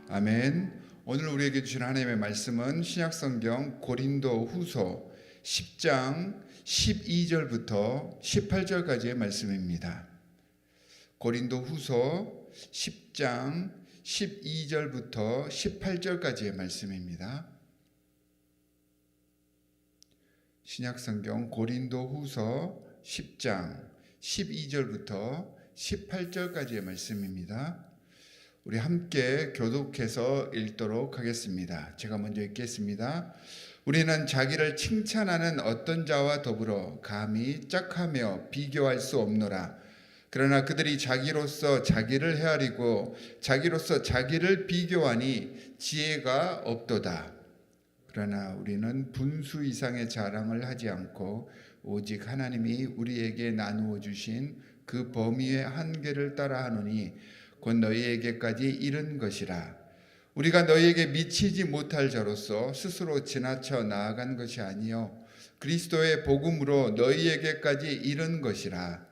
아멘. 오늘 우리에게 주신 하나님의 말씀은 신약성경 고린도후서 10장 12절부터 18절까지의 말씀입니다. 고린도후서 10장 12절부터 18절까지의 말씀입니다. 신약성경 고린도후서 10장 12절부터 18절까지의 말씀입니다. 우리 함께 교독해서 읽도록 하겠습니다. 제가 먼저 읽겠습니다. 우리는 자기를 칭찬하는 어떤 자와 더불어 감히 짝하며 비교할 수 없노라. 그러나 그들이 자기로서 자기를 헤아리고 자기로서 자기를 비교하니 지혜가 없도다. 그러나 우리는 분수 이상의 자랑을 하지 않고 오직 하나님이 우리에게 나누어 주신 그 범위의 한계를 따라 하노니 곧 너희에게까지 이른 것이라. 우리가 너희에게 미치지 못할 자로서 스스로 지나쳐 나아간 것이 아니요 그리스도의 복음으로 너희에게까지 이른 것이라.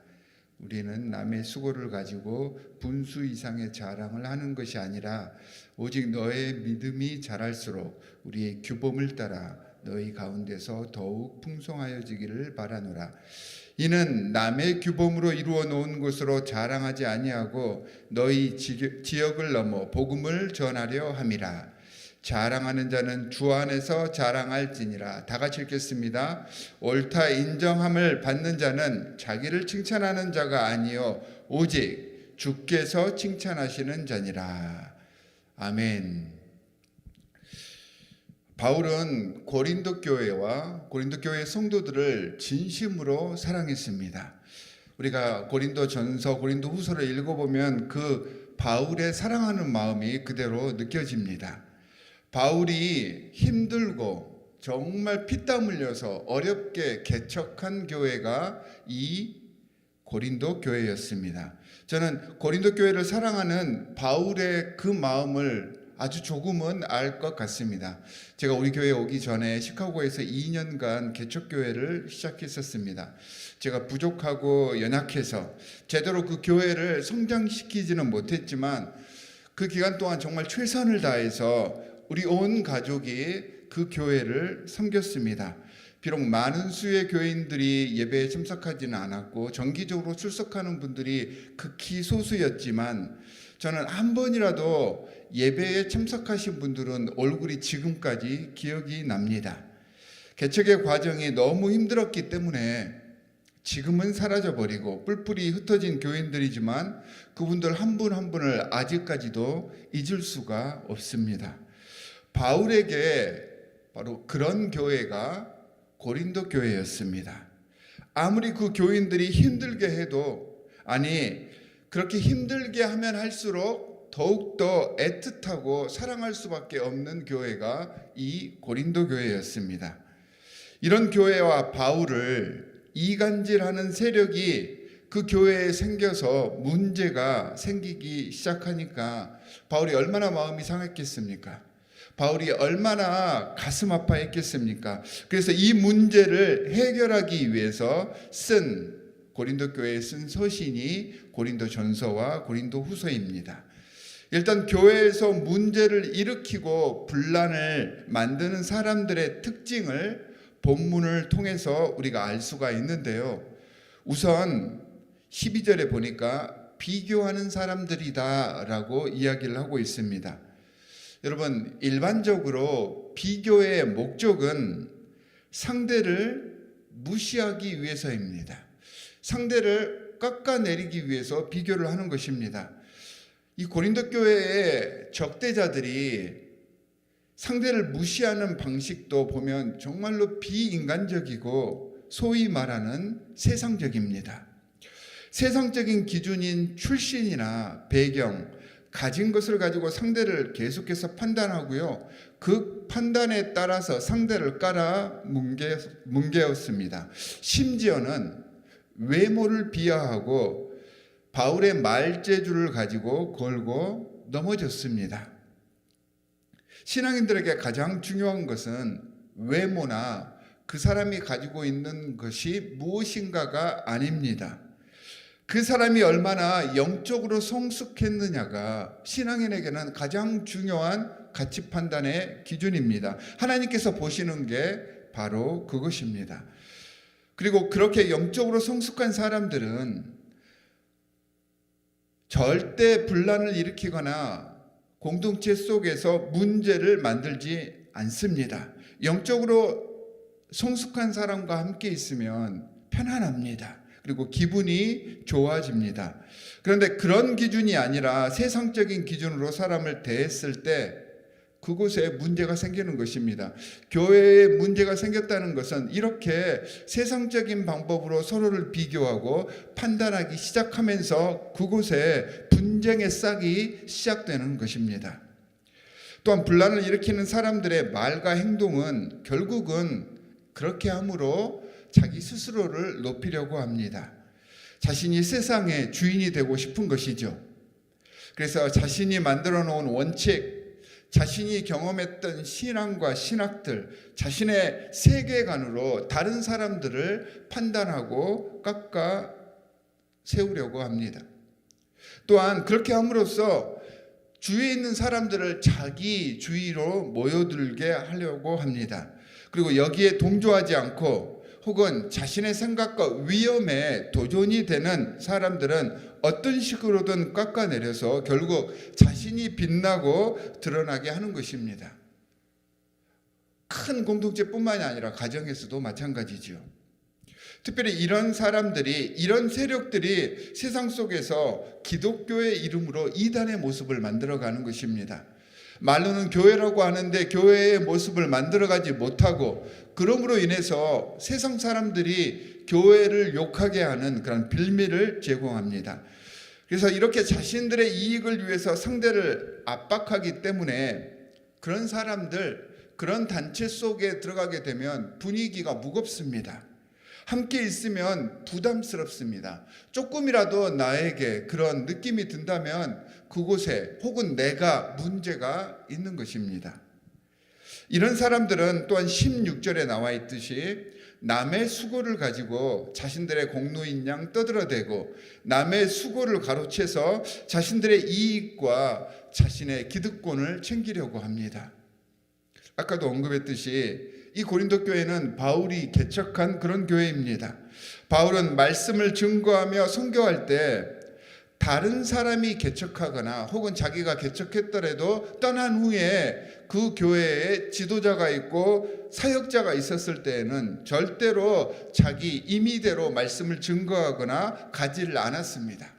우리는 남의 수고를 가지고 분수 이상의 자랑을 하는 것이 아니라 오직 너의 믿음이 자랄수록 우리의 규범을 따라 너희 가운데서 더욱 풍성하여지기를 바라노라. 이는 남의 규범으로 이루어 놓은 것으로 자랑하지 아니하고 너희 지역을 넘어 복음을 전하려 함이라. 자랑하는 자는 주 안에서 자랑할지니라. 다 같이 읽겠습니다. 옳다 인정함을 받는 자는 자기를 칭찬하는 자가 아니요 오직 주께서 칭찬하시는 자니라. 아멘. 바울은 고린도 교회와 고린도 교회 성도들을 진심으로 사랑했습니다. 우리가 고린도 전서, 고린도 후서를 읽어보면 그 바울의 사랑하는 마음이 그대로 느껴집니다. 바울이 힘들고 정말 피땀 흘려서 어렵게 개척한 교회가 이 고린도 교회였습니다. 저는 고린도 교회를 사랑하는 바울의 그 마음을 아주 조금은 알 것 같습니다. 제가 우리 교회에 오기 전에 시카고에서 2년간 개척교회를 시작했었습니다. 제가 부족하고 연약해서 제대로 그 교회를 성장시키지는 못했지만 그 기간 동안 정말 최선을 다해서 우리 온 가족이 그 교회를 섬겼습니다. 비록 많은 수의 교인들이 예배에 참석하지는 않았고 정기적으로 출석하는 분들이 극히 소수였지만 저는 한 번이라도 예배에 참석하신 분들은 얼굴이 지금까지 기억이 납니다. 개척의 과정이 너무 힘들었기 때문에 지금은 사라져버리고 뿔뿔이 흩어진 교인들이지만 그분들 한 분 한 분을 아직까지도 잊을 수가 없습니다. 바울에게 바로 그런 교회가 고린도 교회였습니다. 아무리 그 교인들이 힘들게 해도 그렇게 힘들게 하면 할수록 더욱더 애틋하고 사랑할 수밖에 없는 교회가 이 고린도 교회였습니다. 이런 교회와 바울을 이간질하는 세력이 그 교회에 생겨서 문제가 생기기 시작하니까 바울이 얼마나 마음이 상했겠습니까? 바울이 얼마나 가슴 아파했겠습니까? 그래서 이 문제를 해결하기 위해서 고린도 교회에 쓴 서신이 고린도 전서와 고린도 후서입니다. 일단 교회에서 문제를 일으키고 분란을 만드는 사람들의 특징을 본문을 통해서 우리가 알 수가 있는데요. 우선 12절에 보니까 비교하는 사람들이다라고 이야기를 하고 있습니다. 여러분, 일반적으로 비교의 목적은 상대를 무시하기 위해서입니다. 상대를 깎아내리기 위해서 비교를 하는 것입니다. 이 고린도 교회의 적대자들이 상대를 무시하는 방식도 보면 정말로 비인간적이고 소위 말하는 세상적입니다. 세상적인 기준인 출신이나 배경, 가진 것을 가지고 상대를 계속해서 판단하고요. 그 판단에 따라서 상대를 깔아 뭉개었습니다. 심지어는 외모를 비하하고 바울의 말재주를 가지고 걸고 넘어졌습니다. 신앙인들에게 가장 중요한 것은 외모나 그 사람이 가지고 있는 것이 무엇인가가 아닙니다. 그 사람이 얼마나 영적으로 성숙했느냐가 신앙인에게는 가장 중요한 가치 판단의 기준입니다. 하나님께서 보시는 게 바로 그것입니다. 그리고 그렇게 영적으로 성숙한 사람들은 절대 분란을 일으키거나 공동체 속에서 문제를 만들지 않습니다. 영적으로 성숙한 사람과 함께 있으면 편안합니다. 그리고 기분이 좋아집니다. 그런데 그런 기준이 아니라 세상적인 기준으로 사람을 대했을 때 그곳에 문제가 생기는 것입니다. 교회에 문제가 생겼다는 것은 이렇게 세상적인 방법으로 서로를 비교하고 판단하기 시작하면서 그곳에 분쟁의 싹이 시작되는 것입니다. 또한 분란을 일으키는 사람들의 말과 행동은 결국은 그렇게 함으로 자기 스스로를 높이려고 합니다. 자신이 세상의 주인이 되고 싶은 것이죠. 그래서 자신이 만들어 놓은 원칙, 자신이 경험했던 신앙과 신학들, 자신의 세계관으로 다른 사람들을 판단하고 깎아 세우려고 합니다. 또한 그렇게 함으로써 주위에 있는 사람들을 자기 주위로 모여들게 하려고 합니다. 그리고 여기에 동조하지 않고 혹은 자신의 생각과 위험에 도전이 되는 사람들은 어떤 식으로든 깎아내려서 결국 자신이 빛나고 드러나게 하는 것입니다. 큰 공동체뿐만이 아니라 가정에서도 마찬가지죠. 특별히 이런 사람들이, 이런 세력들이 세상 속에서 기독교의 이름으로 이단의 모습을 만들어가는 것입니다. 말로는 교회라고 하는데 교회의 모습을 만들어가지 못하고 그러므로 인해서 세상 사람들이 교회를 욕하게 하는 그런 빌미를 제공합니다. 그래서 이렇게 자신들의 이익을 위해서 상대를 압박하기 때문에 그런 사람들, 그런 단체 속에 들어가게 되면 분위기가 무겁습니다. 함께 있으면 부담스럽습니다. 조금이라도 나에게 그런 느낌이 든다면 그곳에 혹은 내가 문제가 있는 것입니다. 이런 사람들은 또한 16절에 나와 있듯이 남의 수고를 가지고 자신들의 공로인 양 떠들어대고 남의 수고를 가로채서 자신들의 이익과 자신의 기득권을 챙기려고 합니다. 아까도 언급했듯이 이 고린도 교회는 바울이 개척한 그런 교회입니다. 바울은 말씀을 증거하며 선교할 때 다른 사람이 개척하거나 혹은 자기가 개척했더라도 떠난 후에 그 교회에 지도자가 있고 사역자가 있었을 때에는 절대로 자기 임의대로 말씀을 증거하거나 가지를 않았습니다.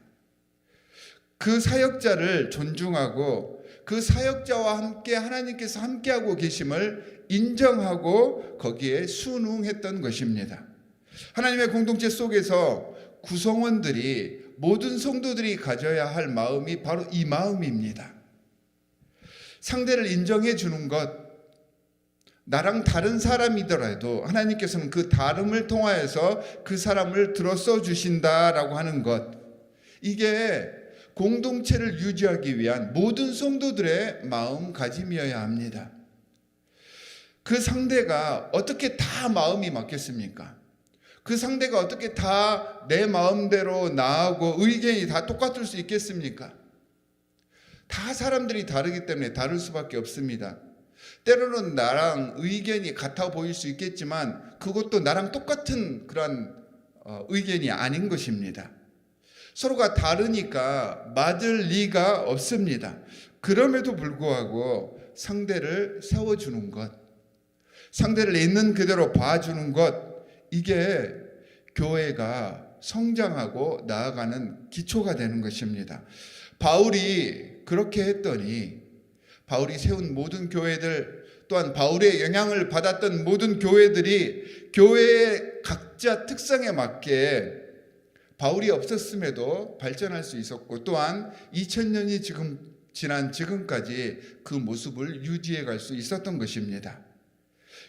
그 사역자를 존중하고 그 사역자와 함께 하나님께서 함께하고 계심을 인정하고 거기에 순응했던 것입니다. 하나님의 공동체 속에서 구성원들이, 모든 성도들이 가져야 할 마음이 바로 이 마음입니다. 상대를 인정해 주는 것, 나랑 다른 사람이더라도 하나님께서는 그 다름을 통하여서 그 사람을 들어써 주신다라고 하는 것, 이게 공동체를 유지하기 위한 모든 성도들의 마음가짐이어야 합니다. 그 상대가 어떻게 다 마음이 맞겠습니까? 그 상대가 어떻게 다 내 마음대로 나하고 의견이 다 똑같을 수 있겠습니까? 다 사람들이 다르기 때문에 다를 수밖에 없습니다. 때로는 나랑 의견이 같아 보일 수 있겠지만 그것도 나랑 똑같은 그런 의견이 아닌 것입니다. 서로가 다르니까 맞을 리가 없습니다. 그럼에도 불구하고 상대를 세워주는 것, 상대를 있는 그대로 봐주는 것, 이게 교회가 성장하고 나아가는 기초가 되는 것입니다. 바울이 그렇게 했더니 바울이 세운 모든 교회들, 또한 바울의 영향을 받았던 모든 교회들이 교회의 각자 특성에 맞게 바울이 없었음에도 발전할 수 있었고, 또한 2000년이 지난 지금까지 그 모습을 유지해 갈 수 있었던 것입니다.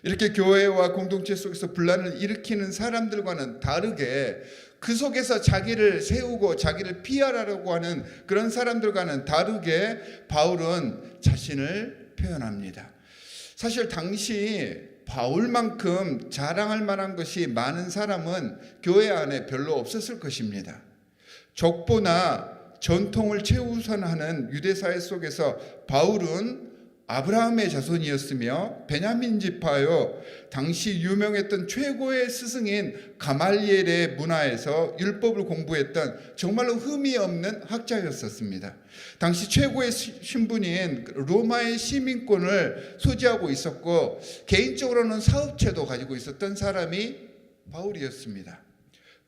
이렇게 교회와 공동체 속에서 분란을 일으키는 사람들과는 다르게 그 속에서 자기를 세우고 자기를 피하려고 하는 그런 사람들과는 다르게 바울은 자신을 표현합니다. 사실 당시 바울만큼 자랑할 만한 것이 많은 사람은 교회 안에 별로 없었을 것입니다. 족보나 전통을 최우선하는 유대사회 속에서 바울은 아브라함의 자손이었으며 베냐민 지파요, 당시 유명했던 최고의 스승인 가말리엘의 문화에서 율법을 공부했던 정말로 흠이 없는 학자였었습니다. 당시 최고의 신분인 로마의 시민권을 소지하고 있었고 개인적으로는 사업체도 가지고 있었던 사람이 바울이었습니다.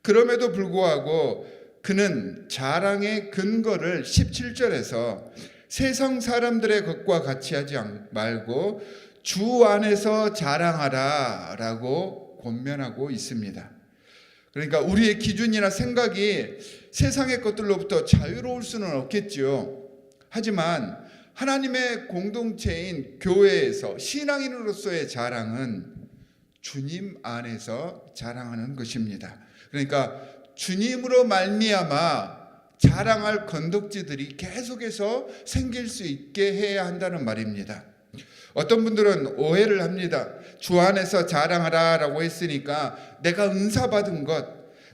그럼에도 불구하고 그는 자랑의 근거를 17절에서 세상 사람들의 것과 같이 하지 말고 주 안에서 자랑하라 라고 권면하고 있습니다. 그러니까 우리의 기준이나 생각이 세상의 것들로부터 자유로울 수는 없겠지요. 하지만 하나님의 공동체인 교회에서 신앙인으로서의 자랑은 주님 안에서 자랑하는 것입니다. 그러니까 주님으로 말미암아 자랑할 건덕지들이 계속해서 생길 수 있게 해야 한다는 말입니다. 어떤 분들은 오해를 합니다. 주 안에서 자랑하라 라고 했으니까 내가 은사 받은 것,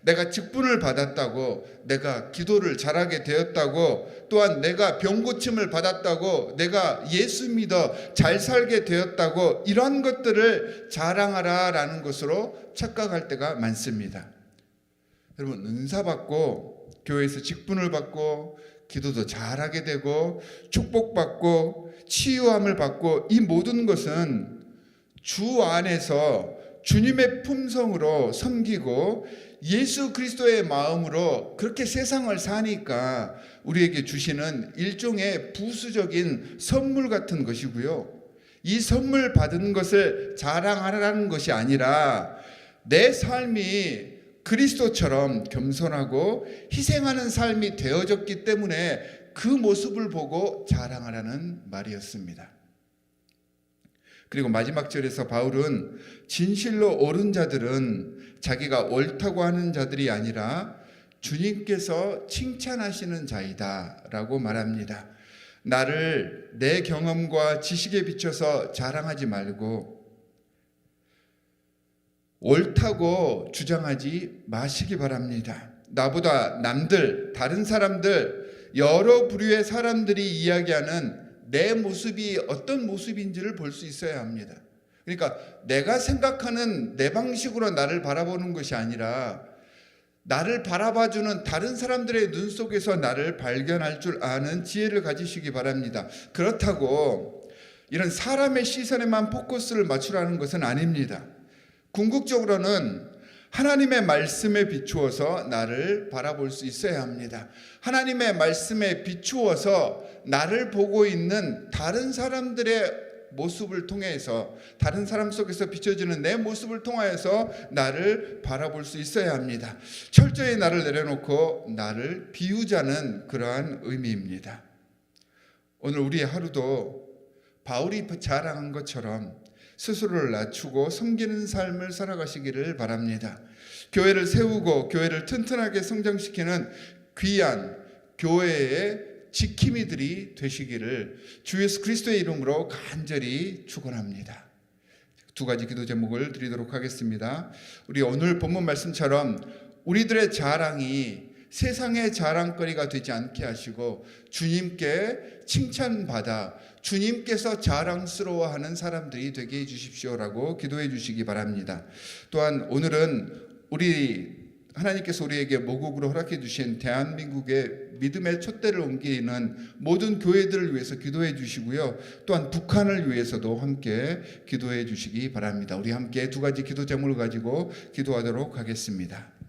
내가 직분을 받았다고, 내가 기도를 잘하게 되었다고, 또한 내가 병 고침을 받았다고, 내가 예수 믿어 잘 살게 되었다고, 이런 것들을 자랑하라 라는 것으로 착각할 때가 많습니다. 여러분, 은사 받고 교회에서 직분을 받고 기도도 잘하게 되고 축복받고 치유함을 받고, 이 모든 것은 주 안에서 주님의 품성으로 섬기고 예수 그리스도의 마음으로 그렇게 세상을 사니까 우리에게 주시는 일종의 부수적인 선물 같은 것이고요. 이 선물 받은 것을 자랑하라는 것이 아니라 내 삶이 그리스도처럼 겸손하고 희생하는 삶이 되어졌기 때문에 그 모습을 보고 자랑하라는 말이었습니다. 그리고 마지막 절에서 바울은 진실로 옳은 자들은 자기가 옳다고 하는 자들이 아니라 주님께서 칭찬하시는 자이다 라고 말합니다. 나를 내 경험과 지식에 비춰서 자랑하지 말고 옳다고 주장하지 마시기 바랍니다. 나보다 남들, 다른 사람들, 여러 부류의 사람들이 이야기하는 내 모습이 어떤 모습인지를 볼 수 있어야 합니다. 그러니까 내가 생각하는 내 방식으로 나를 바라보는 것이 아니라 나를 바라봐주는 다른 사람들의 눈 속에서 나를 발견할 줄 아는 지혜를 가지시기 바랍니다. 그렇다고 이런 사람의 시선에만 포커스를 맞추라는 것은 아닙니다. 궁극적으로는 하나님의 말씀에 비추어서 나를 바라볼 수 있어야 합니다. 하나님의 말씀에 비추어서 나를 보고 있는 다른 사람들의 모습을 통해서, 다른 사람 속에서 비춰지는 내 모습을 통하여서 나를 바라볼 수 있어야 합니다. 철저히 나를 내려놓고 나를 비우자는 그러한 의미입니다. 오늘 우리의 하루도 바울이 자랑한 것처럼 스스로를 낮추고 섬기는 삶을 살아가시기를 바랍니다. 교회를 세우고 교회를 튼튼하게 성장시키는 귀한 교회의 지킴이들이 되시기를 주 예수 그리스도의 이름으로 간절히 축원합니다. 두 가지 기도 제목을 드리도록 하겠습니다. 우리 오늘 본문 말씀처럼 우리들의 자랑이 세상의 자랑거리가 되지 않게 하시고 주님께 칭찬받아 주님께서 자랑스러워하는 사람들이 되게 해주십시오라고 기도해 주시기 바랍니다. 또한 오늘은 하나님께서 우리에게 모국으로 허락해 주신 대한민국의 믿음의 촛대를 옮기는 모든 교회들을 위해서 기도해 주시고요. 또한 북한을 위해서도 함께 기도해 주시기 바랍니다. 우리 함께 두 가지 기도 제목을 가지고 기도하도록 하겠습니다.